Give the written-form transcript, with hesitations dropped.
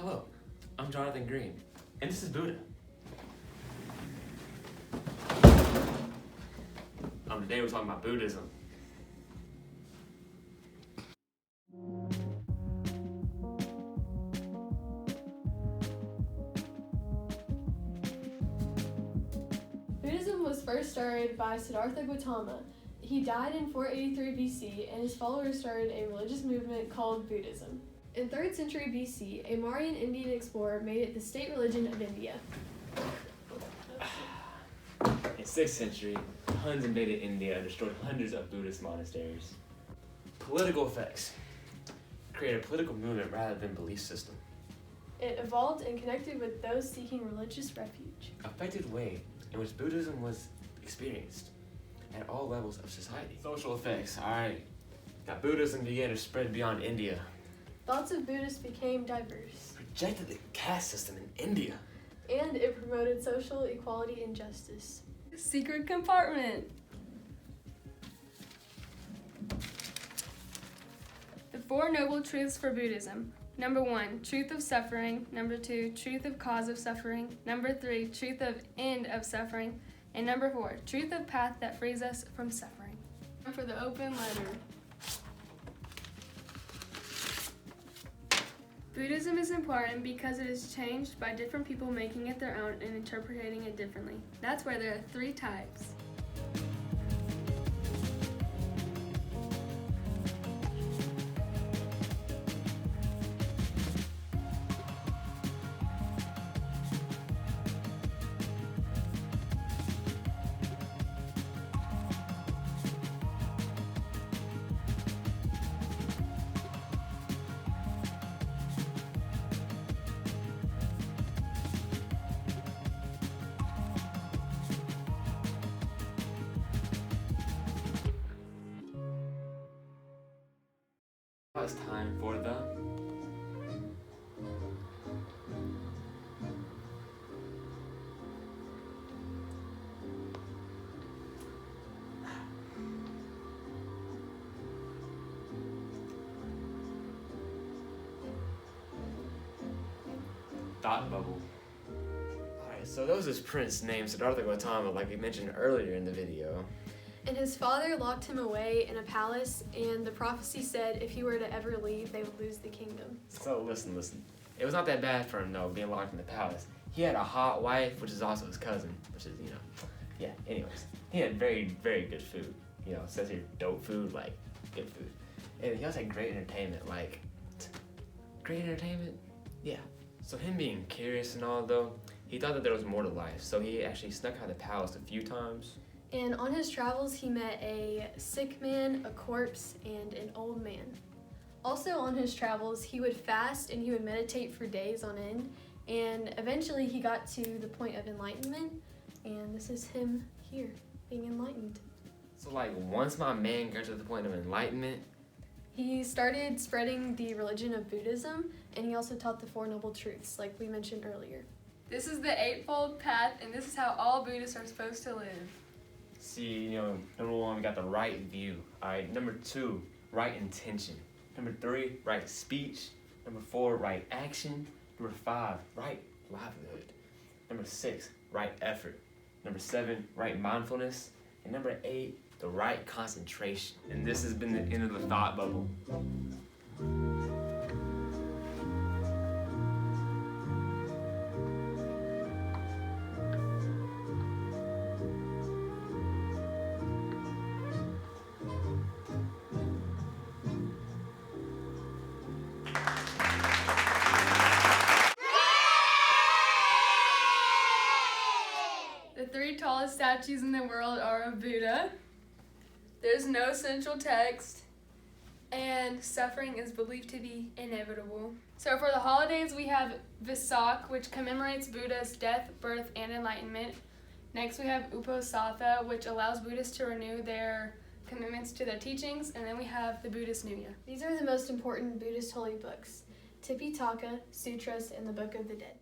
Hello, I'm Jonathan Green, and this is Buddha. Today we're talking about Buddhism. Buddhism was first started by Siddhartha Gautama. He died in 483 BC, and his followers started a religious movement called Buddhism. In 3rd century BC, a Mauryan Indian explorer made it the state religion of India. In 6th century, Huns invaded India and destroyed hundreds of Buddhist monasteries. Political effects. Create a political movement rather than belief system. It evolved and connected with those seeking religious refuge. Affected way in which Buddhism was experienced at all levels of society. Social effects. Alright. Now Buddhism began to spread beyond India. Thoughts of Buddhists became diverse. Rejected the caste system in India. And it promoted social equality and justice. Secret compartment. The 4 noble truths for Buddhism. Number 1, truth of suffering. Number 2, truth of cause of suffering. Number 3, truth of end of suffering. And number 4, truth of path that frees us from suffering. And for the open letter. Buddhism is important because it is changed by different people making it their own and interpreting it differently. That's why there are 3 types. Now it's time for the thought bubble. Alright, so there was this prince named Siddhartha Gautama, like we mentioned earlier in the video. And his father locked him away in a palace, and the prophecy said if he were to ever leave, they would lose the kingdom. So listen. It was not that bad for him though, being locked in the palace. He had a hot wife, which is also his cousin, which is, yeah, anyways. He had very, very good food. It says here dope food, like good food. And he also had great entertainment, great entertainment? Yeah. So him being curious and all though, he thought that there was more to life. So he actually snuck out of the palace a few times. And on his travels, he met a sick man, a corpse, and an old man. Also on his travels, he would fast and he would meditate for days on end. And eventually he got to the point of enlightenment. And this is him here, being enlightened. So once my man got to the point of enlightenment, he started spreading the religion of Buddhism, and he also taught the 4 noble truths, like we mentioned earlier. This is the 8-fold path, and this is how all Buddhists are supposed to live. See, number 1, we got the right view. All right, number 2, right intention. Number 3, right speech. Number 4, right action. Number 5, right livelihood. Number 6, right effort. Number 7, right mindfulness. And number 8, the right concentration. And this has been the end of the thought bubble. The 3 tallest statues in the world are of Buddha. There's no central text, and suffering is believed to be inevitable. So for the holidays, we have Vesak, which commemorates Buddha's death, birth, and enlightenment. Next, we have Uposatha, which allows Buddhists to renew their commitments to their teachings. And then we have the Buddhist New Year. These are the most important Buddhist holy books: Tipitaka, Sutras, and the Book of the Dead.